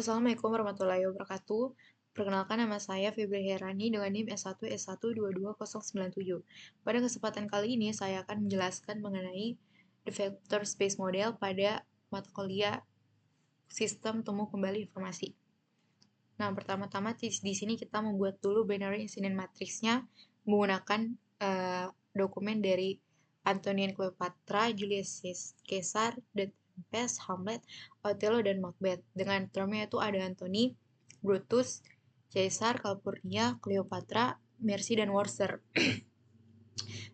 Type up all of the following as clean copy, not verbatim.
Assalamualaikum warahmatullahi wabarakatuh. Perkenalkan nama saya Febri Herani dengan NIM S1 S1222097. Pada kesempatan kali ini saya akan menjelaskan mengenai the vector space model pada mata kuliah Sistem Temu Kembali Informasi. Nah, pertama-tama di sini kita membuat dulu binary incident matrixnya menggunakan dokumen dari Antony and Cleopatra, Julius Caesar, The Tempest, Hamlet, Othello, dan Macbeth. Dengan termnya itu ada Antony, Brutus, Caesar, Calpurnia, Cleopatra, Mercy, dan Worcester.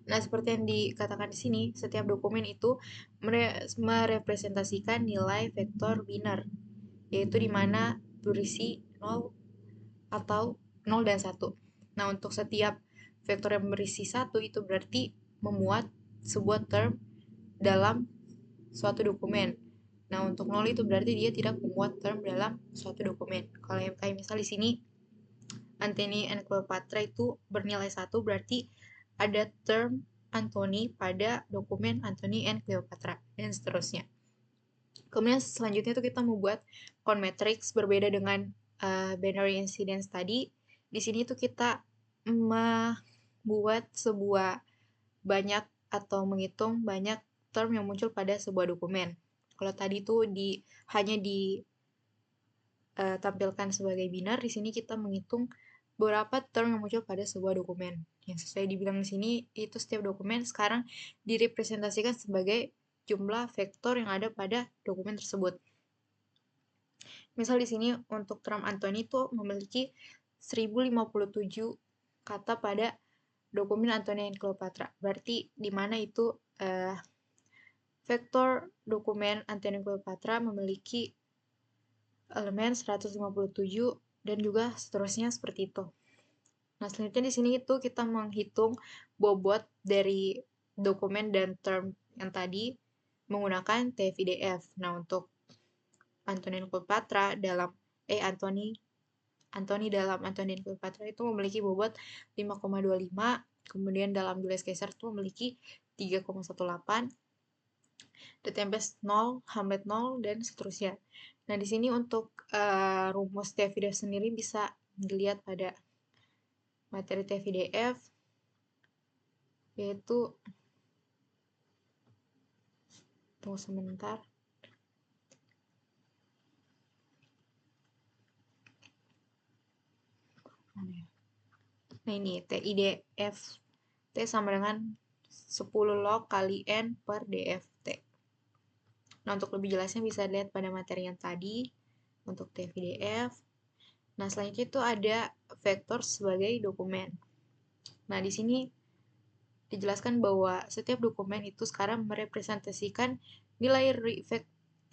Nah, seperti yang dikatakan di sini, setiap dokumen itu merepresentasikan nilai vektor biner, yaitu di mana berisi 0 atau 0 dan 1. Nah, untuk setiap vektor yang berisi 1 itu berarti memuat sebuah term dalam suatu dokumen. Nah, untuk 0 itu berarti dia tidak memuat term dalam suatu dokumen. Kalau yang kayak misal di sini Antony and Cleopatra itu bernilai 1 berarti ada term Antony pada dokumen Antony and Cleopatra dan seterusnya. Kemudian selanjutnya itu kita membuat count matrix berbeda dengan binary incidence tadi. Di sini itu kita membuat sebuah banyak atau menghitung banyak term yang muncul pada sebuah dokumen. Kalau tadi itu hanya ditampilkan sebagai binar, di sini kita menghitung beberapa term yang muncul pada sebuah dokumen. Yang sesuai dibilang di sini itu setiap dokumen sekarang direpresentasikan sebagai jumlah vektor yang ada pada dokumen tersebut. Misal di sini untuk term Antony itu memiliki 1057 kata pada dokumen Antony and Cleopatra. Berarti di mana itu vektor dokumen Antony and Cleopatra memiliki elemen 157 dan juga seterusnya seperti itu. Nah, selanjutnya di sini itu kita menghitung bobot dari dokumen dan term yang tadi menggunakan TF-IDF. Nah, untuk Antony and Cleopatra dalam Antony dalam Antony and Cleopatra itu memiliki bobot 5,25, kemudian dalam Julius Caesar itu memiliki 3,18, The Tempest 0, Hamlet 0, dan seterusnya. Nah, di sini untuk rumus TF-IDF sendiri bisa dilihat pada materi TF-IDF, yaitu tunggu sebentar. Nah, ini TIDF T sama dengan 10 log kali N per DFT. Nah, untuk lebih jelasnya bisa dilihat pada materi yang tadi untuk TF-IDF. Nah, selanjutnya itu ada vektor sebagai dokumen. Nah, di sini dijelaskan bahwa setiap dokumen itu sekarang merepresentasikan nilai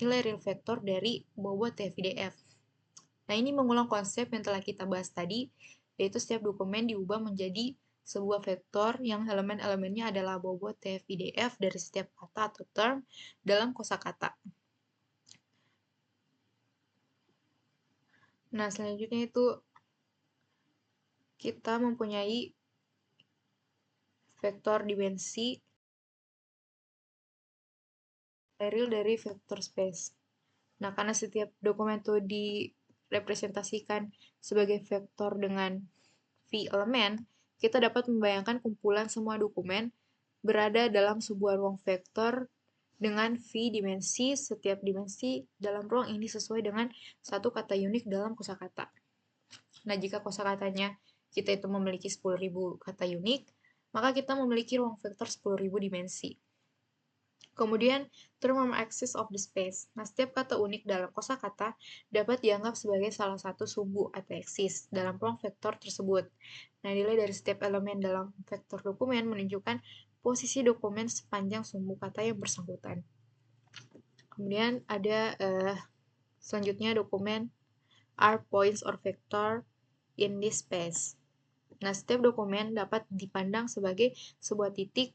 real vektor dari bobot TF-IDF. Nah, ini mengulang konsep yang telah kita bahas tadi, yaitu setiap dokumen diubah menjadi sebuah vektor yang elemen-elemennya adalah bobot TF-IDF dari setiap kata atau term dalam kosakata. Nah, selanjutnya itu kita mempunyai vektor dimensi real dari vektor space. Nah, karena setiap dokumen itu direpresentasikan sebagai vektor dengan V elemen, kita dapat membayangkan kumpulan semua dokumen berada dalam sebuah ruang vektor dengan V dimensi. Setiap dimensi dalam ruang ini sesuai dengan satu kata unik dalam kosakata. Nah, jika kosakatanya kita itu memiliki 10.000 kata unik, maka kita memiliki ruang vektor 10.000 dimensi. Kemudian, term axis of the space. Nah, setiap kata unik dalam kosakata dapat dianggap sebagai salah satu sumbu atau eksis dalam ruang vektor tersebut. Nah, nilai dari setiap elemen dalam vektor dokumen menunjukkan posisi dokumen sepanjang sumbu kata yang bersangkutan. Kemudian ada selanjutnya dokumen are points or vector in this space. Nah, setiap dokumen dapat dipandang sebagai sebuah titik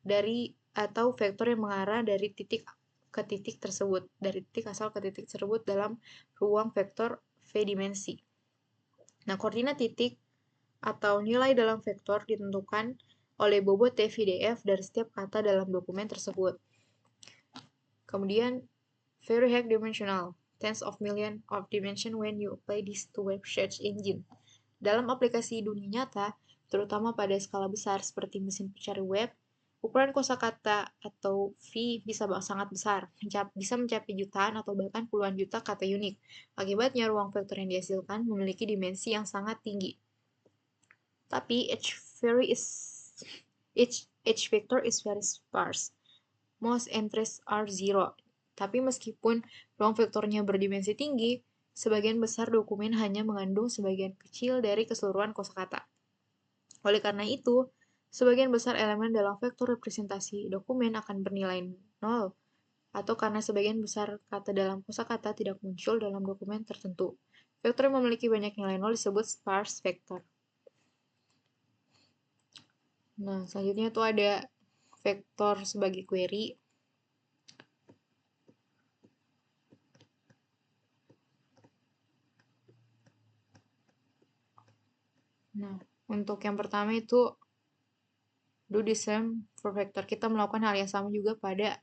dari atau vektor yang mengarah dari titik ke titik tersebut, dari titik asal ke titik tersebut dalam ruang vektor V dimensi. Nah, koordinat titik atau nilai dalam vektor ditentukan oleh bobot TF-IDF dari setiap kata dalam dokumen tersebut. Kemudian, very high dimensional. tens of million of dimension when you apply this to web search engine. Dalam aplikasi dunia nyata, terutama pada skala besar seperti mesin pencari web, ukuran kosakata atau V bisa sangat besar, bisa mencapai jutaan atau bahkan puluhan juta kata unik. Akibatnya, ruang vektor yang dihasilkan memiliki dimensi yang sangat tinggi. Tapi each vector is very sparse. Most entries are zero. Tapi meskipun ruang vektornya berdimensi tinggi, sebagian besar dokumen hanya mengandung sebagian kecil dari keseluruhan kosakata. Oleh karena itu, sebagian besar elemen dalam vektor representasi dokumen akan bernilai 0, atau karena sebagian besar kata dalam kosakata tidak muncul dalam dokumen tertentu. Vektor yang memiliki banyak nilai 0 disebut sparse vector. Nah, selanjutnya itu ada vektor sebagai query. Nah, untuk yang pertama itu do the same for vector. Kita melakukan hal yang sama juga pada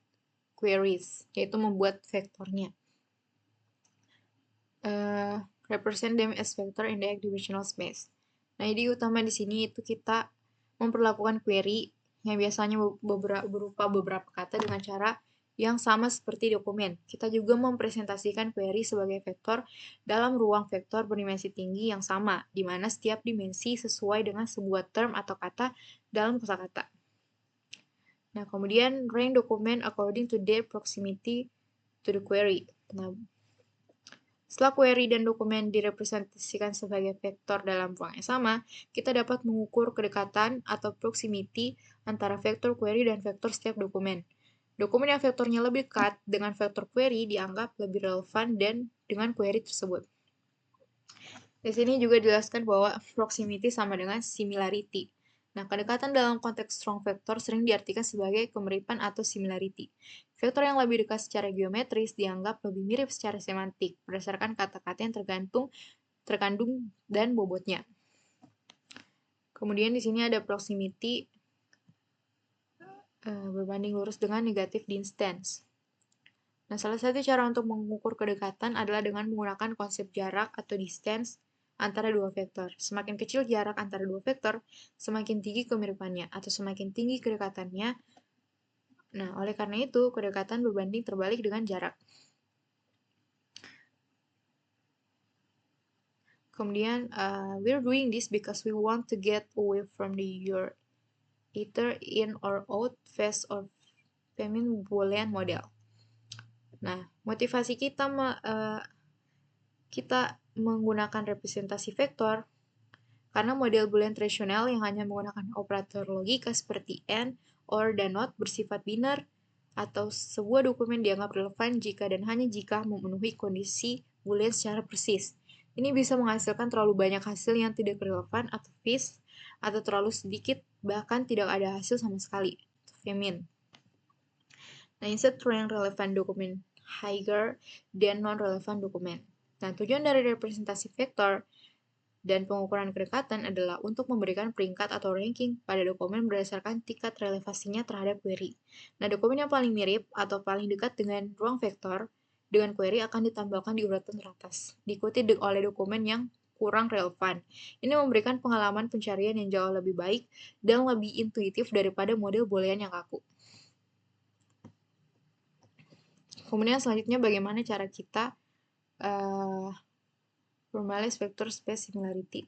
queries, yaitu membuat vektornya. Represent them as vector in the dimensional space. Nah, ide utama di sini itu kita memperlakukan query yang biasanya berupa beberapa kata dengan cara yang sama seperti dokumen. Kita juga mempresentasikan query sebagai vektor dalam ruang vektor berdimensi tinggi yang sama, di mana setiap dimensi sesuai dengan sebuah term atau kata dalam kosakata. Nah, kemudian rank dokumen according to their proximity to the query. Nah, setelah query dan dokumen direpresentasikan sebagai vektor dalam ruang yang sama, kita dapat mengukur kedekatan atau proximity antara vektor query dan vektor setiap dokumen. Dokumen yang vektornya lebih dekat dengan vektor query dianggap lebih relevan dan dengan query tersebut. Di sini juga dijelaskan bahwa proximity sama dengan similarity. Nah, kedekatan dalam konteks strong vector sering diartikan sebagai kemiripan atau similarity. Vektor yang lebih dekat secara geometris dianggap lebih mirip secara semantik, berdasarkan kata-kata yang terkandung dan bobotnya. Kemudian di sini ada proximity berbanding lurus dengan negatif distance. Nah, salah satu cara untuk mengukur kedekatan adalah dengan menggunakan konsep jarak atau distance antara dua vektor. Semakin kecil jarak antara dua vektor, semakin tinggi kemiripannya, atau semakin tinggi kedekatannya. Nah, oleh karena itu, kedekatan berbanding terbalik dengan jarak. Kemudian, we're doing this because we want to get away from your either in or out phase or feminine Boolean model. Nah, motivasi kita menggunakan representasi vektor karena model Boolean tradisional yang hanya menggunakan operator logika seperti and, or, dan not bersifat biner atau sebuah dokumen dianggap relevan jika dan hanya jika memenuhi kondisi Boolean secara persis. Ini bisa menghasilkan terlalu banyak hasil yang tidak relevan atau fixed, atau terlalu sedikit bahkan tidak ada hasil sama sekali, atau femin. Nah, instead rank relevan dokumen higher than non-relevan dokumen. Nah, tujuan dari representasi vektor dan pengukuran kedekatan adalah untuk memberikan peringkat atau ranking pada dokumen berdasarkan tingkat relevansinya terhadap query. Nah, dokumen yang paling mirip atau paling dekat dengan ruang vektor dengan query akan ditambahkan di urutan teratas, diikuti oleh dokumen yang kurang relevan. Ini memberikan pengalaman pencarian yang jauh lebih baik dan lebih intuitif daripada model boolean yang kaku. Kemudian selanjutnya bagaimana cara kita normalize vector space similarity.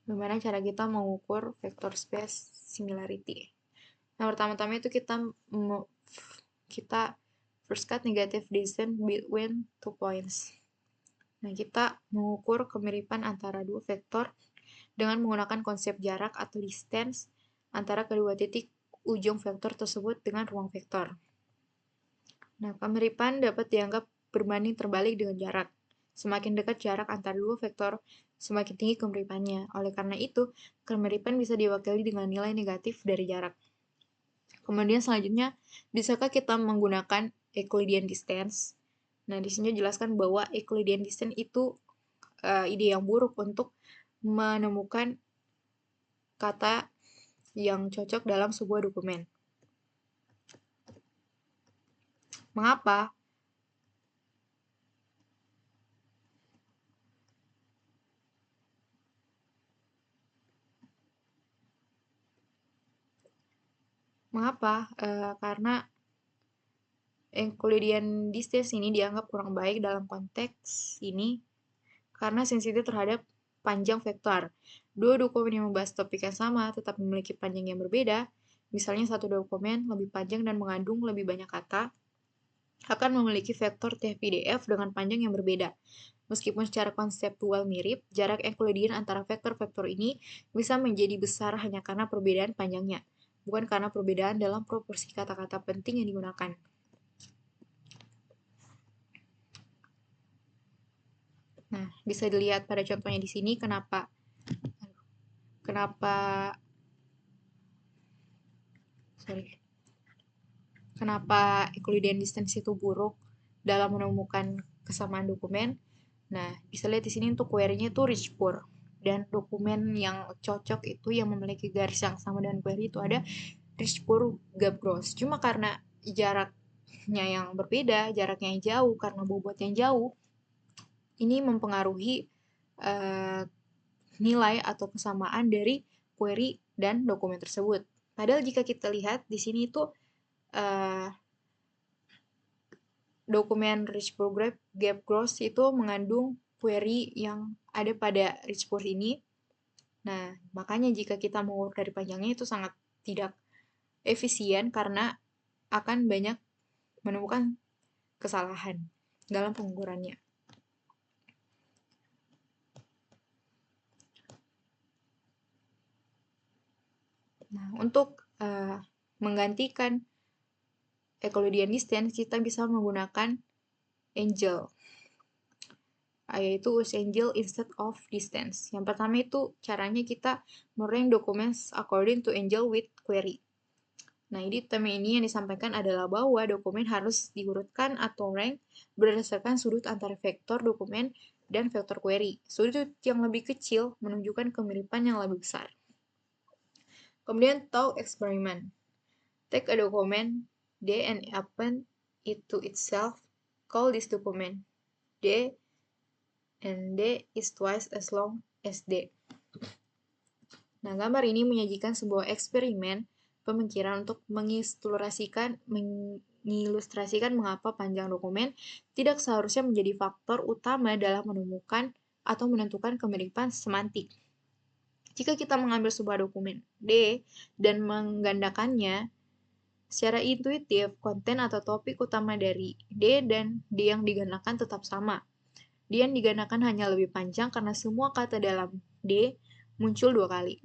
Bagaimana cara kita mengukur vector space similarity. Nah, pertama-tama itu kita first cut negative distance between 2 points. Nah, kita mengukur kemiripan antara dua vektor dengan menggunakan konsep jarak atau distance antara kedua titik ujung vektor tersebut dengan ruang vektor. Nah, kemiripan dapat dianggap berbanding terbalik dengan jarak. Semakin dekat jarak antara dua vektor, semakin tinggi kemiripannya. Oleh karena itu, kemiripan bisa diwakili dengan nilai negatif dari jarak. Kemudian selanjutnya, bisakah kita menggunakan Euclidean distance? Nah, di sini jelaskan bahwa Euclidean distance itu ide yang buruk untuk menemukan kata yang cocok dalam sebuah dokumen. Mengapa? Karena Euclidean distance ini dianggap kurang baik dalam konteks ini karena sensitif terhadap panjang vektor. Dua dokumen yang membahas topik yang sama tetap memiliki panjang yang berbeda. Misalnya satu dokumen lebih panjang dan mengandung lebih banyak kata, akan memiliki vektor TF-PDF dengan panjang yang berbeda. Meskipun secara konseptual mirip, jarak Euclidean antara vektor-vektor ini bisa menjadi besar hanya karena perbedaan panjangnya, bukan karena perbedaan dalam proporsi kata-kata penting yang digunakan. Nah, bisa dilihat pada contohnya di sini kenapa Euclidean distance itu buruk dalam menemukan kesamaan dokumen. Nah, bisa lihat di sini untuk query-nya itu Richpur. Dan dokumen yang cocok itu yang memiliki garis yang sama dengan query itu ada Richpur Gapgross. Cuma karena jaraknya yang berbeda, jaraknya yang jauh, karena bobot yang jauh, ini mempengaruhi nilai atau kesamaan dari query dan dokumen tersebut. Padahal jika kita lihat di sini itu dokumen Richpur Gapgross itu mengandung query yang ada pada Richpur ini. Nah, makanya jika kita mengukur dari panjangnya itu sangat tidak efisien karena akan banyak menemukan kesalahan dalam pengukurannya. Nah, untuk menggantikan Euclidean distance, kita bisa menggunakan angel, yaitu use angel instead of distance. Yang pertama itu caranya kita merank documents according to angel with query. Nah, ini tema ini yang disampaikan adalah bahwa dokumen harus diurutkan atau rank berdasarkan sudut antara vektor dokumen dan vektor query. Sudut yang lebih kecil menunjukkan kemiripan yang lebih besar. Kemudian thought experiment. Take a document D and append it to itself. Call this document D and D is twice as long as D. Nah, gambar ini menyajikan sebuah eksperimen pemikiran untuk mengilustrasikan mengapa panjang dokumen tidak seharusnya menjadi faktor utama dalam menemukan atau menentukan kemiripan semantik. Jika kita mengambil sebuah dokumen D dan menggandakannya, secara intuitif, konten atau topik utama dari D dan D yang digandakan tetap sama. D yang digandakan hanya lebih panjang karena semua kata dalam D muncul 2 kali.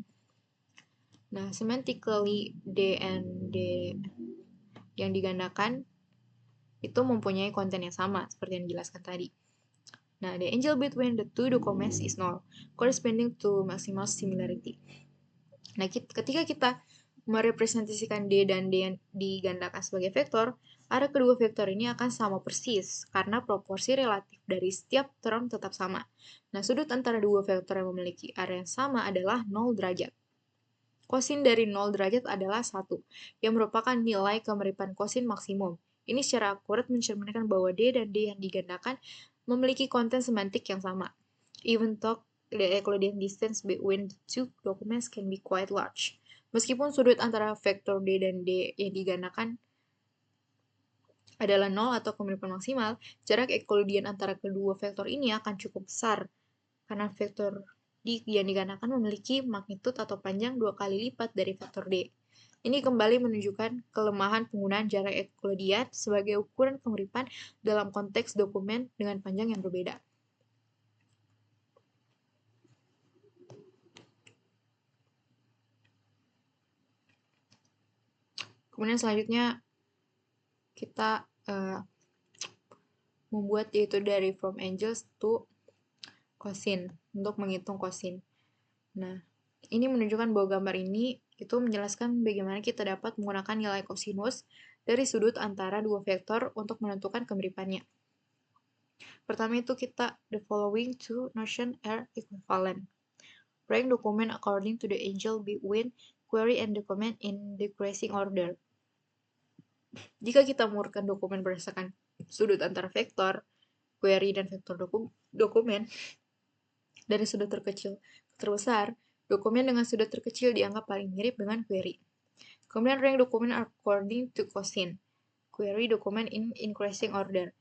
Nah, semantically D and D yang digandakan itu mempunyai konten yang sama, seperti yang dijelaskan tadi. Nah, the angle between the two documents is null, corresponding to maximal similarity. Nah, ketika kita merepresentasikan D dan D yang digandakan sebagai vektor, area kedua vektor ini akan sama persis, karena proporsi relatif dari setiap term tetap sama. Nah, sudut antara dua vektor yang memiliki area yang sama adalah 0 derajat. Kosin dari 0 derajat adalah 1, yang merupakan nilai kemiripan kosin maksimum. Ini secara akurat mencerminkan bahwa D dan D yang digandakan memiliki konten semantik yang sama. Even though the Euclidean distance between the two documents can be quite large. Meskipun sudut antara vektor D dan D yang digandakan adalah 0 atau kemiripan maksimal, jarak Euclidean antara kedua vektor ini akan cukup besar, karena vektor yang digandakan memiliki magnitud atau panjang 2 kali lipat dari vektor D. Ini kembali menunjukkan kelemahan penggunaan jarak Euclidean sebagai ukuran kemiripan dalam konteks dokumen dengan panjang yang berbeda. Kemudian selanjutnya kita membuat yaitu dari from angles to kosin untuk menghitung kosin. Nah, ini menunjukkan bahwa gambar ini itu menjelaskan bagaimana kita dapat menggunakan nilai kosinus dari sudut antara dua vektor untuk menentukan kemiripannya. Pertama itu kita the following two notions are equivalent. Rank document according to the angle between query and document in decreasing order. Jika kita mengurutkan dokumen berdasarkan sudut antara vektor, query, dan vektor dokumen dari sudut terkecil ke terbesar, dokumen dengan sudut terkecil dianggap paling mirip dengan query. Kemudian rank dokumen according to cosin. Query dokumen in increasing order.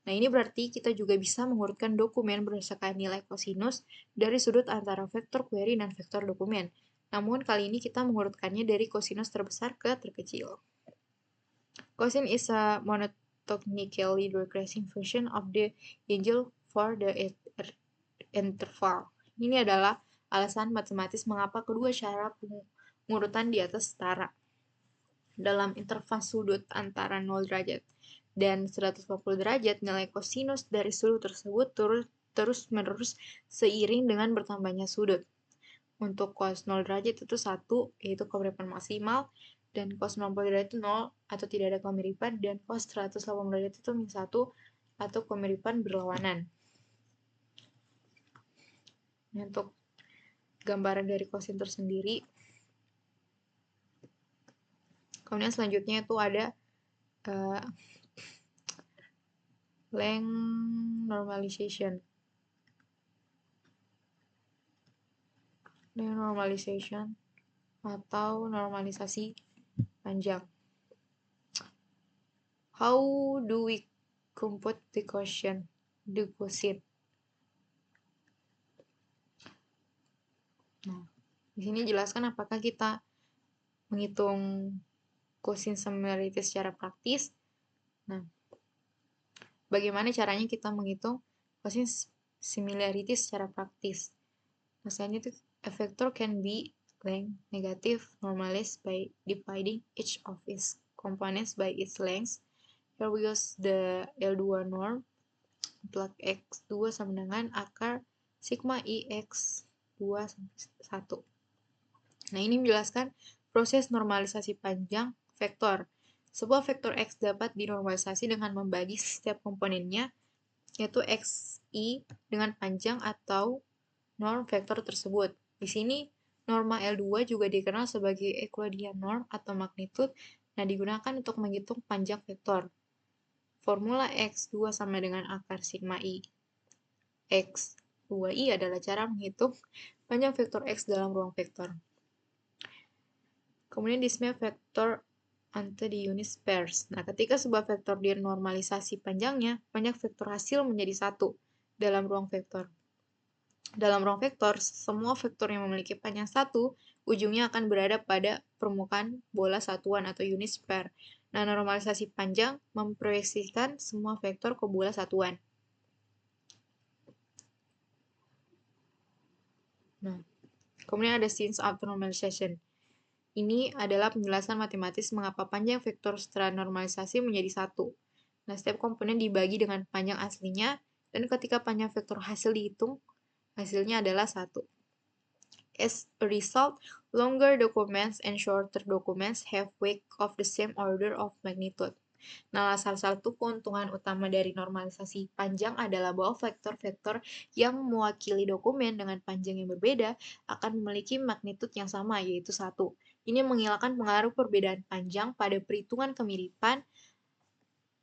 Nah, ini berarti kita juga bisa mengurutkan dokumen berdasarkan nilai kosinus dari sudut antara vektor query dan vektor dokumen. Namun, kali ini kita mengurutkannya dari kosinus terbesar ke terkecil. Cosin is a monotonically decreasing function of the angle for the interval. Ini adalah alasan matematis mengapa kedua cara pengurutan di atas setara. Dalam interval sudut antara 0 derajat dan 180 derajat, nilai kosinus dari sudut tersebut terus-menerus seiring dengan bertambahnya sudut. Untuk cos 0 derajat itu 1, yaitu kemiripan maksimal, dan cos 90 derajat itu 0, atau tidak ada kemiripan, dan cos 180 derajat itu min 1, atau kemiripan berlawanan. Untuk gambaran dari kosin tersendiri, kemudian selanjutnya itu ada length normalization. Length normalization atau normalisasi panjang. How do we compute the cosin? Nah, di sini jelaskan apakah kita menghitung cosin similarity secara praktis. Nah, bagaimana caranya kita menghitung cosin similarity secara praktis? Misalnya itu a vector can be length negative normalized by dividing each of its components by its length. Here we use the L2 norm. Plug X2 sama dengan akar sigma I X2 sampai 1. Nah, ini menjelaskan proses normalisasi panjang vektor. Sebuah vektor X dapat dinormalisasi dengan membagi setiap komponennya, yaitu Xi dengan panjang atau norm vektor tersebut. Di sini, norma L2 juga dikenal sebagai Euclidean norm atau magnitude, nah digunakan untuk menghitung panjang vektor. Formula X2 sama dengan akar sigma I X2I adalah cara menghitung panjang vektor X dalam ruang vektor. Kemudian display vektor onto the unit pairs. Nah, ketika sebuah vektor dinormalisasi panjangnya, banyak vektor hasil menjadi satu dalam ruang vektor. Dalam ruang vektor, semua vektor yang memiliki panjang 1, ujungnya akan berada pada permukaan bola satuan atau unit pair. Nah, normalisasi panjang memproyeksikan semua vektor ke bola satuan. Nah, kemudian ada since after normalization. Ini adalah penjelasan matematis mengapa panjang vektor setelah normalisasi menjadi 1. Nah, setiap komponen dibagi dengan panjang aslinya, dan ketika panjang vektor hasil dihitung, hasilnya adalah 1. As a result, longer documents and shorter documents have weight of the same order of magnitude. Nah, salah satu keuntungan utama dari normalisasi panjang adalah bahwa vektor-vektor yang mewakili dokumen dengan panjang yang berbeda akan memiliki magnitude yang sama, yaitu 1. Ini menghilangkan pengaruh perbedaan panjang pada perhitungan kemiripan.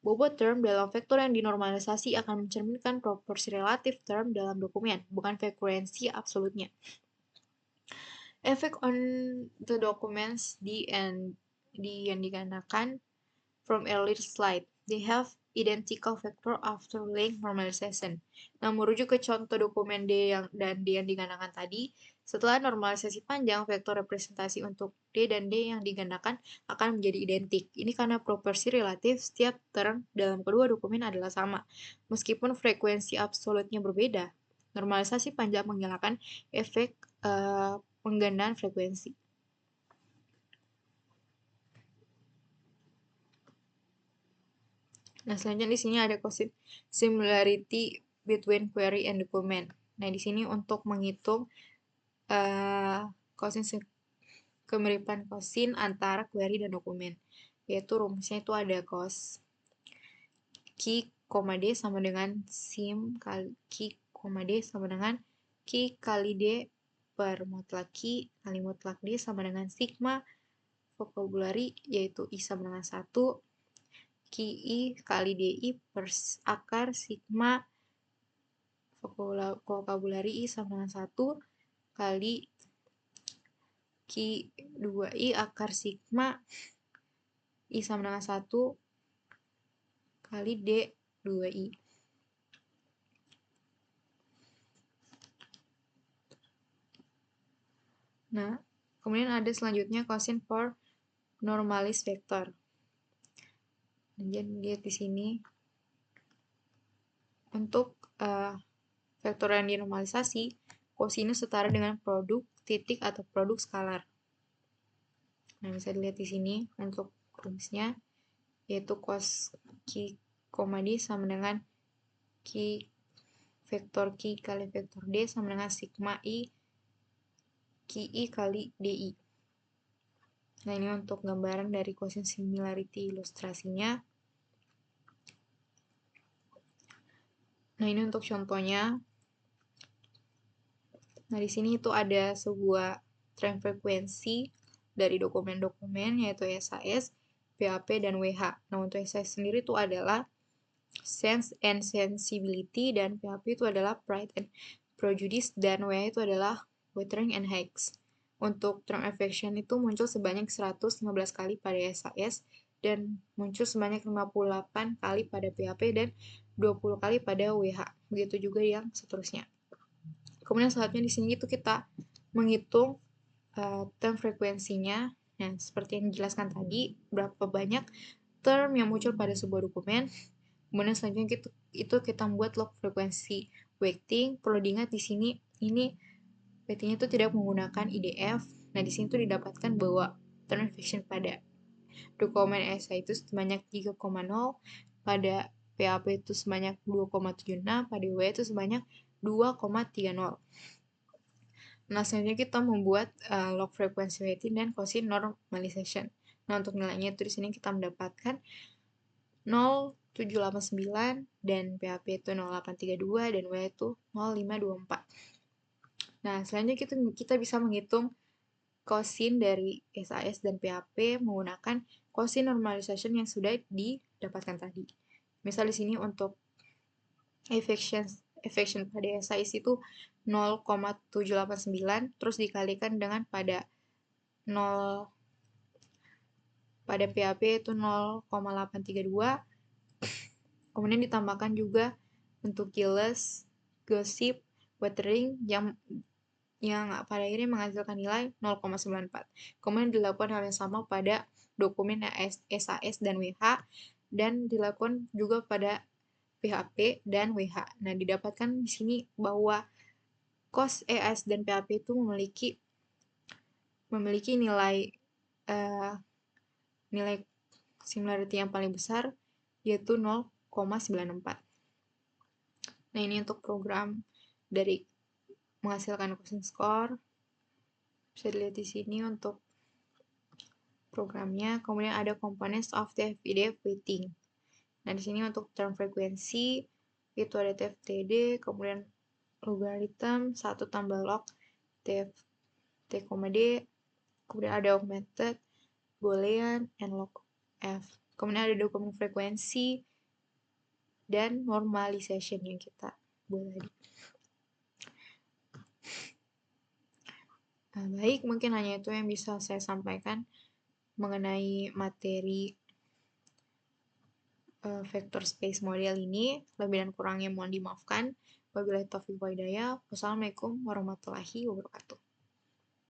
Bobot term dalam vektor yang dinormalisasi akan mencerminkan proporsi relatif term dalam dokumen, bukan frekuensi absolutnya. Effect on the documents yang digunakan from earlier slide. They have identical vector after length normalization. Nah, merujuk ke contoh dokumen D yang digandakan tadi, setelah normalisasi panjang, vektor representasi untuk D dan D yang digandakan akan menjadi identik. Ini karena proporsi relatif setiap term dalam kedua dokumen adalah sama. Meskipun frekuensi absolutnya berbeda, normalisasi panjang menghilangkan efek penggandaan frekuensi. Nah, selanjutnya di sini ada cosin similarity between query and document. Nah, di sini untuk menghitung kemiripan cosin antara query dan dokumen. Yaitu rumusnya itu ada cos Q, D sama dengan sim kali Q, D sama dengan Q kali D per mutlak Q kali mutlak D sama dengan sigma vocabulary, yaitu I sama dengan 1, QI kali DI per akar sigma vocabulary I sama dengan 1 kali Q2I akar sigma I sama dengan 1 kali D2I. Nah, kemudian ada selanjutnya quotient for normalized vector. Dan lihat di sini untuk vektor yang dinormalisasi, kosinus setara dengan produk titik atau produk skalar. Nah, bisa dilihat di sini untuk rumusnya, yaitu cos Q, D sama dengan Q vektor Q kali vektor D sama dengan sigma I QI kali DI. Nah, ini untuk gambaran dari quotient similarity ilustrasinya. Nah, ini untuk contohnya. Nah, di sini itu ada sebuah tren frekuensi dari dokumen-dokumen, yaitu SAS, PAP, dan WH. Nah, untuk SAS sendiri itu adalah Sense and Sensibility, dan PAP itu adalah Pride and Prejudice, dan WH itu adalah Wuthering and Heights. Untuk term affection itu muncul sebanyak 115 kali pada SAS, dan muncul sebanyak 58 kali pada PAP, dan 20 kali pada WH. Begitu juga yang seterusnya. Kemudian selanjutnya di sini itu kita menghitung term frekuensinya. Nah, seperti yang dijelaskan tadi, berapa banyak term yang muncul pada sebuah dokumen. Kemudian selanjutnya itu kita membuat log frekuensi weighting. Perlu diingat di sini ini weightingnya itu tidak menggunakan IDF. Nah, di sini tuh didapatkan bahwa term affection pada dokumen esai itu sebanyak 3,0, pada PAP itu sebanyak 2,76, pada W itu sebanyak 2,30. Nah, selanjutnya kita membuat log frequency weighting dan quotient normalization. Nah, untuk nilainya itu di sini kita mendapatkan 0,789 dan PAP itu 0,832 dan W itu 0,524. Nah, selanjutnya kita bisa menghitung quotient dari SAS dan PAP menggunakan quotient normalization yang sudah didapatkan tadi. Misal di sini untuk affection pada SAS itu 0,789 terus dikalikan dengan pada 0 pada PAP itu 0,832, kemudian ditambahkan juga untuk Giles, Gossip, Wuthering yang pada akhirnya menghasilkan nilai 0,94. Kemudian dilakukan hal yang sama pada dokumen SAS dan WH, dan dilakukan juga pada PHP dan WH. Nah, didapatkan di sini bahwa cos ES dan PHP itu memiliki nilai nilai similarity yang paling besar, yaitu 0,94. Nah, ini untuk program dari menghasilkan quotient score. Bisa dilihat di sini untuk programnya. Kemudian ada components of TF-IDF weighting. Nah, di sini untuk term frekuensi itu ada TF-TD, kemudian logarithm 1 tambah log TF T, D, kemudian ada augmented, Boolean, and log F. Kemudian ada dokumen frekuensi dan normalization yang kita buat tadi. Nah, baik, mungkin hanya itu yang bisa saya sampaikan mengenai materi vector space model ini. Lebih dan kurangnya mohon dimaafkan. Wabillahi taufiq wa hidayah. Wassalamualaikum warahmatullahi wabarakatuh.